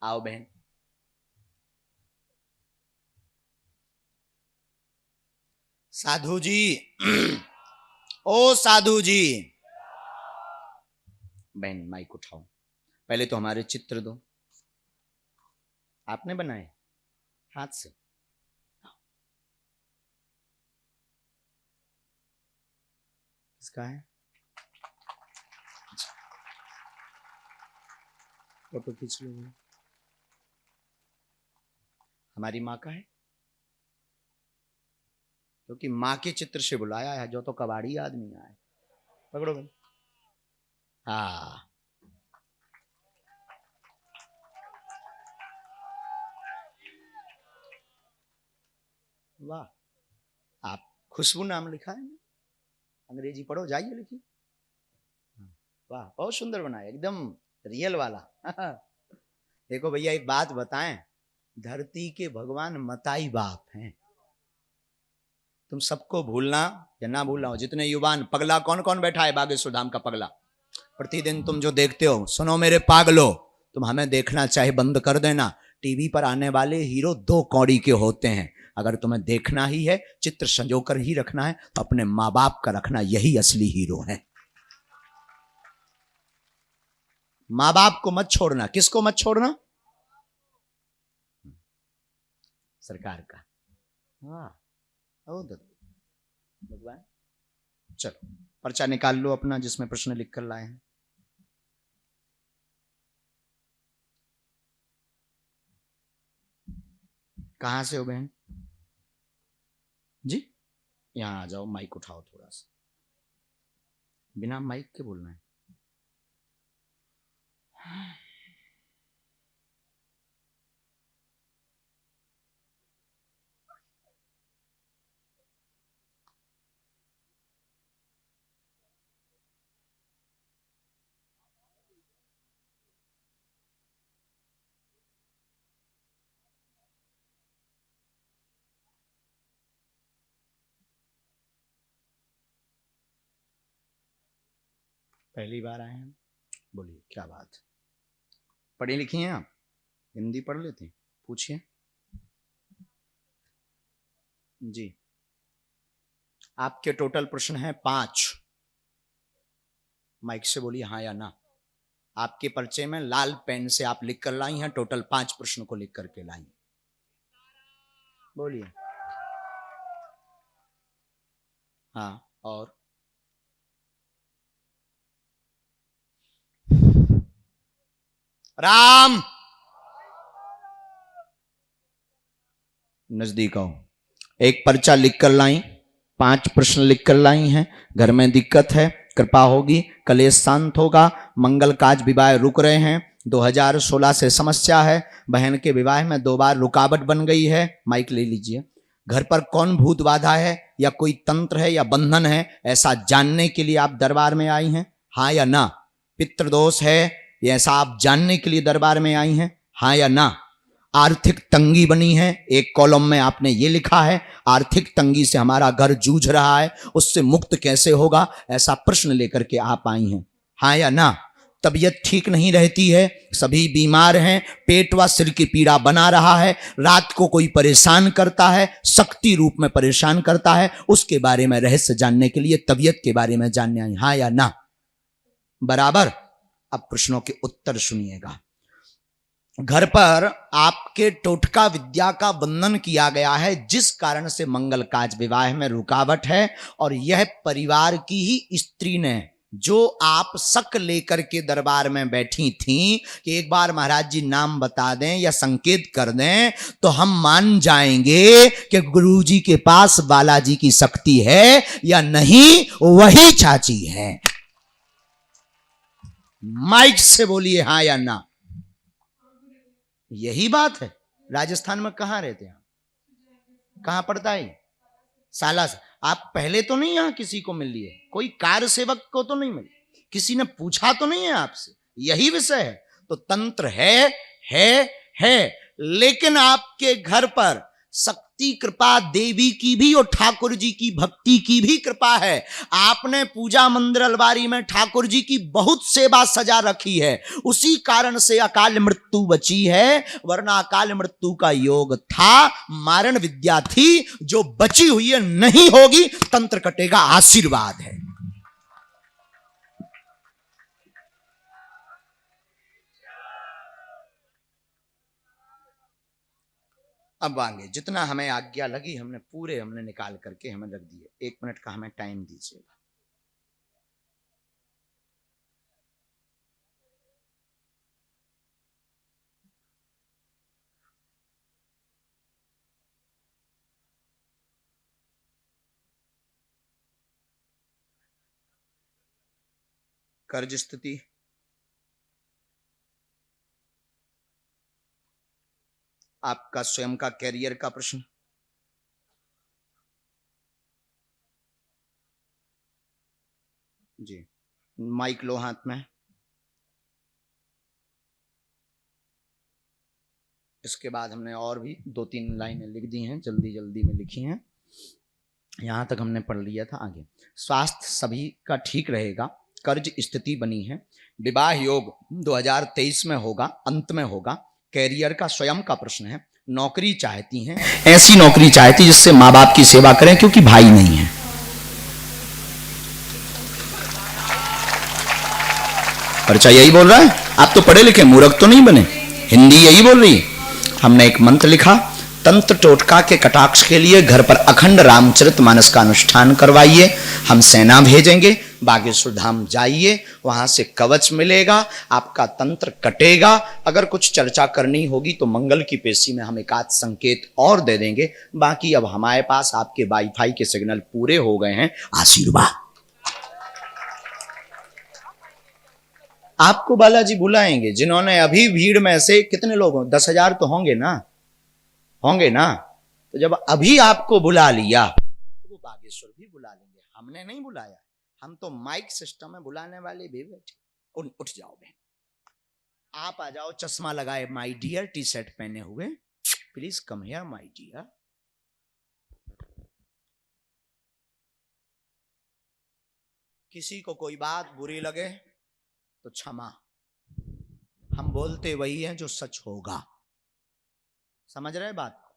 आओ बहन। साधु जी ओ साधु जी, बहन माइक उठाओ। पहले तो हमारे चित्र दो, आपने बनाए हाथ से। किसका है? फोटो खींच लो। हमारी माँ का है, क्योंकि माँ के चित्र से बुलाया है, जो तो कबाड़ी आदमी आए। पकड़ो भाई। हाँ, वाह, आप खुशबू नाम लिखा है, अंग्रेजी पढ़ो जाइए लिखिए। वाह, बहुत सुंदर बनाया, एकदम रियल वाला। देखो भैया, एक बात बताएं, धरती के भगवान मताई बाप हैं। तुम सबको भूलना या ना भूलना हो, जितने युवान, पगला कौन कौन बैठा है बागेश्वर धाम का पगला? प्रतिदिन तुम जो देखते हो, सुनो मेरे पागलो, तुम हमें देखना चाहे बंद कर देना। टीवी पर आने वाले हीरो 2 कौड़ी के होते हैं। अगर तुम्हें देखना ही है, चित्र संजोकर ही रखना है, तो अपने माँ बाप का रखना, यही असली हीरो है। माँ बाप को मत छोड़ना। किसको मत छोड़ना? सरकार का। हाँ, भगवान। चलो पर्चा निकाल लो अपना, जिसमें प्रश्न लिख कर लाए हैं। कहां से हो बहन जी? यहां आ जाओ, माइक उठाओ थोड़ा सा, बिना माइक के बोलना है। पहली बार आए हैं, बोलिए क्या बात? पढ़ी लिखी हैं आप? हिंदी पढ़ लेते हैं? पूछिए जी। आपके टोटल प्रश्न हैं 5। माइक से बोलिए हाँ या ना। आपके पर्चे में लाल पेन से आप लिख कर लाई हैं, टोटल 5 प्रश्न को लिख करके लाई। बोलिए हाँ। और राम नजदीक आओ। एक पर्चा लिख कर लाई, 5 प्रश्न लिख कर लाई हैं। घर में दिक्कत है, कृपा होगी, कलेश शांत होगा, मंगल काज विवाह रुक रहे हैं। 2016 से समस्या है, बहन के विवाह में 2 बार रुकावट बन गई है। माइक ले लीजिए। घर पर कौन भूत बाधा है, या कोई तंत्र है या बंधन है, ऐसा जानने के लिए आप दरबार में आई हैं, हाँ या ना? पितृदोष है, ऐसा आप जानने के लिए दरबार में आई हैं, हाँ या ना? आर्थिक तंगी बनी है, एक कॉलम में आपने ये लिखा है, आर्थिक तंगी से हमारा घर जूझ रहा है, उससे मुक्त कैसे होगा, ऐसा प्रश्न लेकर के आप आई हैं, हाँ या ना? तबीयत ठीक नहीं रहती है, सभी बीमार हैं, पेट व सिर की पीड़ा बना रहा है, रात को कोई परेशान करता है, शक्ति रूप में परेशान करता है, उसके बारे में रहस्य जानने के लिए, तबीयत के बारे में जानने आई, हाँ या ना? बराबर। अब प्रश्नों के उत्तर सुनिएगा। घर पर आपके टोटका विद्या का बंधन किया गया है, जिस कारण से मंगल काज विवाह में रुकावट है, और यह परिवार की ही स्त्री ने, जो आप शक लेकर के दरबार में बैठी थीं कि एक बार महाराज जी नाम बता दें या संकेत कर दें तो हम मान जाएंगे कि गुरुजी के पास बालाजी की शक्ति है या नहीं, वही चाची है। माइक से बोलिए हाँ या ना। यही बात है। राजस्थान में कहां रहते हैं? कहां पड़ता है? साला से। आप पहले तो नहीं यहां किसी को मिल लिए, कोई कार सेवक को तो नहीं मिले, किसी ने पूछा तो नहीं है आपसे, यही विषय है। तो तंत्र है, लेकिन आपके घर पर शक्ति कृपा देवी की भी और ठाकुर जी की भक्ति की भी कृपा है। आपने पूजा मंदिर अलवारी में ठाकुर जी की बहुत सेवा सजा रखी है, उसी कारण से अकाल मृत्यु बची है, वरना अकाल मृत्यु का योग था, मारण विद्या थी, जो बची हुई है नहीं होगी, तंत्र कटेगा, आशीर्वाद है। अब आगे जितना हमें आज्ञा लगी हमने पूरे निकाल करके हमें रख दिए। 1 मिनट का हमें टाइम दीजिएगा। कर्ज स्थिति, आपका स्वयं का कैरियर का प्रश्न, जी माइक लो हाथ में। इसके बाद हमने और भी 2-3 लाइनें लिख दी हैं, जल्दी जल्दी में लिखी हैं, यहां तक हमने पढ़ लिया था। आगे स्वास्थ्य सभी का ठीक रहेगा, कर्ज स्थिति बनी है, विवाह योग 2023 में होगा, अंत में होगा, कैरियर का स्वयं का प्रश्न है, नौकरी चाहती हैं, ऐसी नौकरी चाहती जिससे माँ बाप की सेवा करें, क्योंकि भाई नहीं है। पर्चा यही बोल रहा है, आप तो पढ़े लिखे मूर्ख तो नहीं बने, हिंदी यही बोल रही। हमने एक मंत्र लिखा, तंत्र टोटका के कटाक्ष के लिए घर पर अखंड रामचरितमानस का अनुष्ठान करवाइए, हम सेना भेजेंगे, बागेश्वर धाम जाइए, वहां से कवच मिलेगा, आपका तंत्र कटेगा। अगर कुछ चर्चा करनी होगी तो मंगल की पेशी में हम एक आध संकेत और दे देंगे, बाकी अब हमारे पास आपके वाईफाई के सिग्नल पूरे हो गए हैं, आशीर्वाद। आपको बालाजी बुलाएंगे, जिन्होंने अभी भीड़ में से कितने लोग, 10,000 तो होंगे ना, होंगे ना, तो जब अभी आपको बुला लिया तो वो बागेश्वर भी बुला लेंगे। हमने नहीं बुलाया, हम तो माइक सिस्टम में बुलाने वाले भी बैठे। उठ जाओ बहन, आप आ जाओ, चश्मा लगाए माय डियर, टी शर्ट पहने हुए, please come here my dear. किसी को कोई बात बुरी लगे तो क्षमा, हम बोलते वही हैं जो सच होगा, समझ रहे बात को?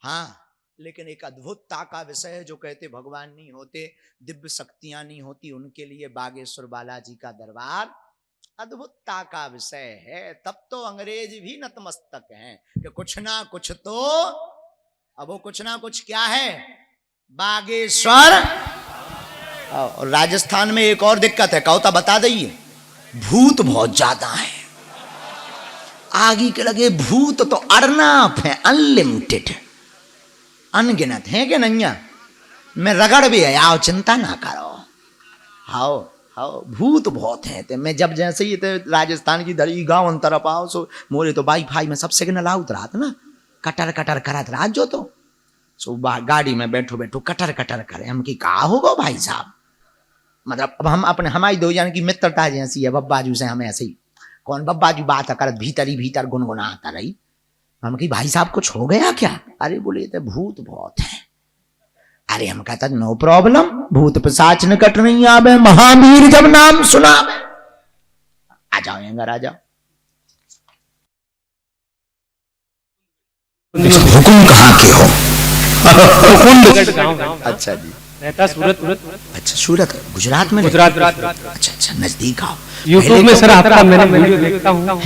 हाँ, लेकिन एक अद्भुतता का विषय है, जो कहते भगवान नहीं होते, दिव्य शक्तियां नहीं होती, उनके लिए बागेश्वर बालाजी का दरबार अद्भुतता का विषय है। तब तो अंग्रेज भी नतमस्तक हैं कि कुछ ना कुछ तो, अब वो कुछ ना कुछ क्या है, बागेश्वर। और राजस्थान में एक और दिक्कत है, कहो तो बता दइए, भूत बहुत ज्यादा है, आगे के लगे भूत तो अर्नाफ है, अनलिमिटेड, अनगिनत है कि नहीं, मैं रगड़ भी है, आओ चिंता ना करो, हाओ हाओ, भूत बहुत है। ते मैं जब जैसे ही ते राजस्थान की दरी गांव अंतर पाओ, सो मोरे तो वाईफाई में सब सिग्नल आउत रहा था ना, कटर कटर करत रहा जो, तो सो गाड़ी में बैठो बैठो कटर कटर करे, हम की कहा होगा भाई साहब, मतलब अब हम अपने हमारी दो जन की मित्रता जैसी है, बब्बाजू से हमें ऐसे ही, कौन बब्बाजू बात करत भीतर ही भीतर गुनगुनाता रही, हम की भाई साहब कुछ हो गया क्या? अरे बोले तो भूत बहुत है। अरे हम कहता नो प्रॉब्लम, भूत पिशाच निकट नहीं आवे, महावीर जब नाम सुना, आ जाओ अंदर, आ जाओ। हुकुम कहाँ के हो? अच्छा जी, रहता सूरत। अच्छा सूरत, गुजरात में? गुजरात। अच्छा अच्छा, नजदीक आओ। यूट्यूब में सर आपका मैंने वीडियो देखता हूँ,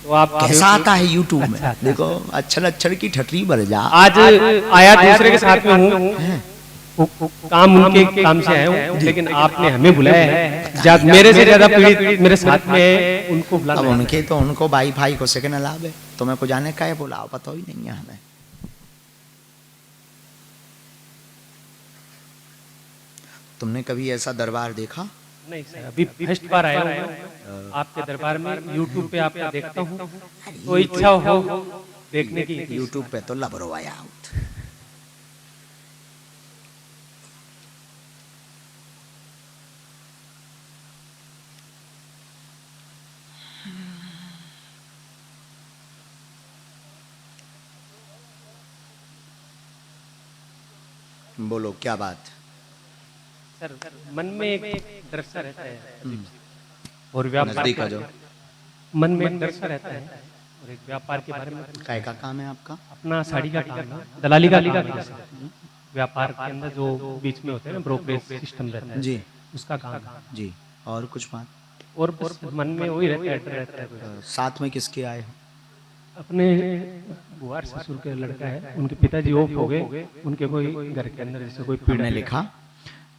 तो आप कैसा आता है यूट्यूब में? अच्छा, देखो अक्षर अक्षर की ठटरी भर जा। आज आया दूसरे के साथ में हूँ, काम उनके काम से आया हूँ, लेकिन आपने हमें बुलाया है, मेरे से ज्यादा पीड़ित मेरे साथ में, उनको बुला। अब उनके तो उनको वाईफाई को सिग्नल आवे, तुम्हें को जाने का है बुलाओ, पता ही नहीं है हमें। तुमने कभी ऐसा दरबार देखा? नहीं सर, अभी फर्स्ट बार आया हूँ आपके दरबार में, यूट्यूब पे आपका देखता हूँ, तो इच्छा हो देखने की। यूट्यूब पे तो लबरो आया आउट। बोलो क्या बात। सर मन में एक डर सा रहता है और व्यापार नजदीक आ जाओ। मन में एक डर सा रहता है और एक व्यापार के बारे में काय का काम है आपका? अपना साड़ी का काम है, दलाली का काम है सर। व्यापार के अंदर जो बीच में होते हैं ना ब्रोकरेज सिस्टम रहता है जी उसका काम है। जी। और कुछ बात? और बस मन में वही रहता है, डर रहता है कुछ। साथ में किसके आए हो? अपने बुआर ससुर के लड़का है, उनके पिताजी ऑफ हो गए, उनके कोई घर के अंदर जैसे कोई पीड़ा हमने लिखा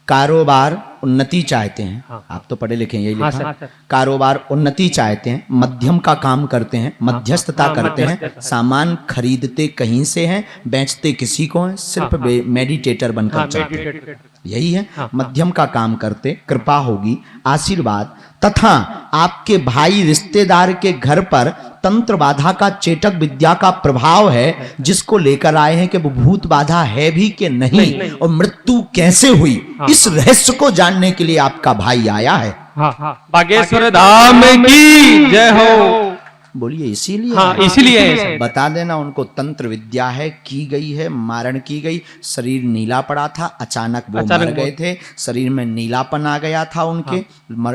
कारोबार उन्नति चाहते हैं। हाँ। आप तो पढ़े लिखे हैं, यही हाँ, लिखा। सर। कारोबार उन्नति चाहते हैं, मध्यम का काम करते हैं, मध्यस्थता हाँ, करते हैं, मध्यस्थता। सामान खरीदते कहीं से हैं, बेचते किसी को हैं, सिर्फ मेडिटेटर बनकर हाँ, चलते हैं। मेडिटेटर। यही है। हाँ, मध्यम का काम करते, कृपा होगी, आशीर्वाद तथा आपके भाई रिश्तेदार के घर पर तंत्र बाधा का चेटक विद्या का प्रभाव है, जिसको लेकर आए हैं कि वो भूत बाधा है भी कि नहीं और मृत्यु कैसे हुई, इस रहस्य को जानने के लिए आपका भाई आया है। हाँ, हाँ, बागेश्वर धाम की जय हो। बोलिए इसीलिए। हाँ, इसीलिए है सर। बता देना उनको तंत्र विद्या है, की गई है, मारण की गई। शरीर नीला पड़ा था, अचानक वो मर गए थे, शरीर में नीलापन आ गया था उनके।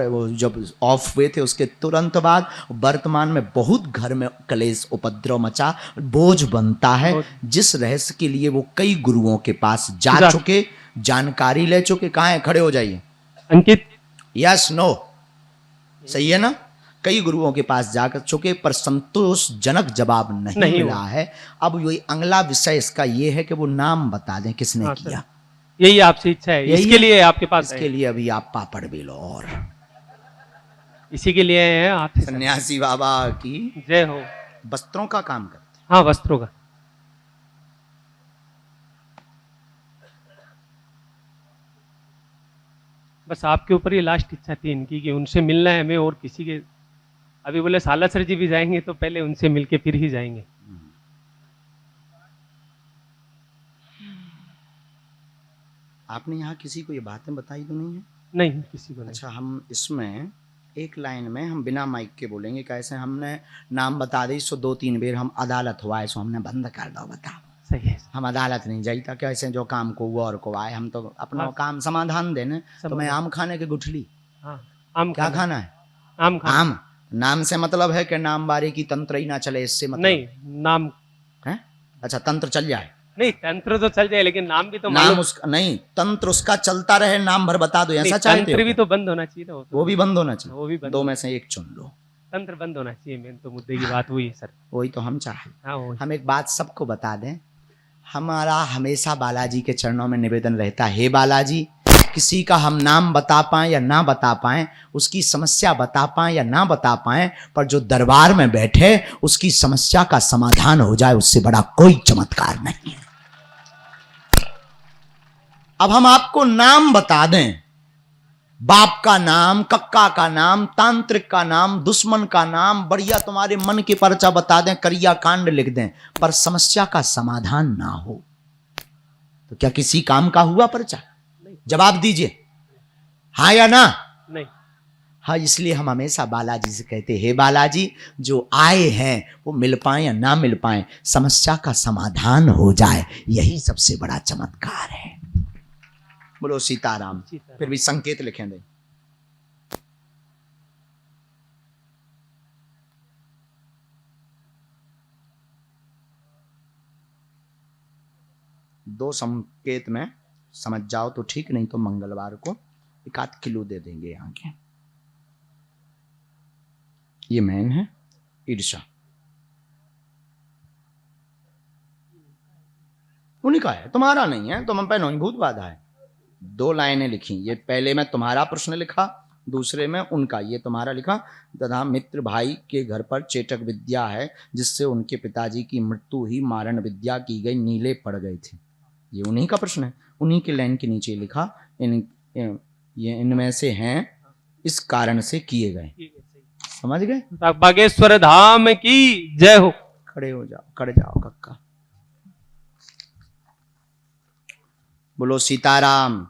वो जब ऑफ हुए थे उसके तुरंत बाद वर्तमान में बहुत घर में कलेश उपद्रव मचा, बोझ बनता है, जिस रहस्य के लिए वो कई गुरुओं के पास जा चुके, जानकारी ले चुके। कहाँ है? खड़े हो जाइए। अंकित, यस नो, सही है ना? कई गुरुओं के पास जाकर चुके पर संतोषजनक जवाब नहीं मिला है। अब ये अगला विषय इसका ये है कि वो नाम बता दें किसने किया। यही आपसे इच्छा है, इसके लिए आपके पास इसके लिए अभी आप पापड़ बेलो और इसी के लिए है आप। सन्यासी बाबा की जय हो। वस्त्रों का काम करते। हाँ, वस्त्रों का। बस आपके ऊपर ये लास्ट इच्छा थी इनकी कि उनसे मिलना है हमें, और किसी के। अभी बोले सालासर जी भी जाएंगे तो पहले उनसे मिलके फिर ही जाएंगे। आपने यहाँ किसी को ये बातें बताई तो नहीं है? नहीं, किसी को नहीं। अच्छा, हम इसमें एक लाइन में हम बिना माइक के बोलेंगे। कैसे? हमने नाम बता दी सो 2-3 बेर हम अदालत हुआ है सो हमने बंद कर दो। बताओ, सही है। हम अदालत नहीं जाइता। कैसे जो काम को वो और को आए, हम तो अपना काम समाधान देने। तो मैं आम खाने की गुठली। हाँ, आम क्या खाना है? आम खाना। आम। नाम से मतलब है कि नाम बारी की तंत्र ही ना चले, इससे मतलब नहीं, नाम है। अच्छा, तंत्र चल जाए। नहीं, तंत्र तो चल जाए लेकिन नाम भी तो नाम उसका नहीं, तंत्र उसका चलता रहे, नाम भर बता दो, ऐसा चाहते हो? तंत्र भी तो बंद होना चाहिए ना। वो भी बंद होना चाहिए। वो भी बंद। दो में से एक चुन लो। तंत्र बंद होना चाहिए, मेन तो मुद्दे की बात हुई है सर। वही तो हम चाहें। हाँ, वही। हम एक बात सबको बता दें, हमारा हमेशा बालाजी के चरणों में निवेदन रहता है, हे बालाजी, किसी का हम नाम बता पाएं या ना बता पाएं, उसकी समस्या बता पाएं या ना बता पाएं, पर जो दरबार में बैठे उसकी समस्या का समाधान हो जाए, उससे बड़ा कोई चमत्कार नहीं है। अब हम आपको नाम बता दें, बाप का नाम, कक्का का नाम, तांत्रिक का नाम, दुश्मन का नाम, बढ़िया तुम्हारे मन के पर्चा बता दें, करिया कांड लिख दें, पर समस्या का समाधान ना हो तो क्या किसी काम का हुआ पर्चा? जवाब दीजिए, हाँ या ना? नहीं। हाँ, इसलिए हम हमेशा बालाजी से कहते हैं, हे बालाजी, जो आए हैं वो मिल पाए या ना मिल पाए, समस्या का समाधान हो जाए, यही सबसे बड़ा चमत्कार है। बोलो सीताराम। फिर भी संकेत लिखें दे। दो संकेत में समझ जाओ तो ठीक, नहीं तो मंगलवार को 1-8 किलो दे देंगे यहाँ के। ये मैन है ईर्षा, उन्हीं का है, तुम्हारा नहीं है। तुम पे नहीं, भूत बाधा है। 2 लाइनें लिखी, ये पहले में तुम्हारा प्रश्न लिखा, दूसरे में उनका। ये तुम्हारा लिखा, तथा मित्र भाई के घर पर चेटक विद्या है, जिससे उनके पिताजी की मृत्यु ही मारण विद्या की गई, नीले पड़ गए थे। ये उन्हीं का प्रश्न है। उन्हीं के लाइन के नीचे लिखा, ये इनमें से हैं, इस कारण से किए गए। समझ गए? बागेश्वर धाम की जय हो। खड़े हो जाओ, खड़े जाओ कक्का। बोलो सीताराम।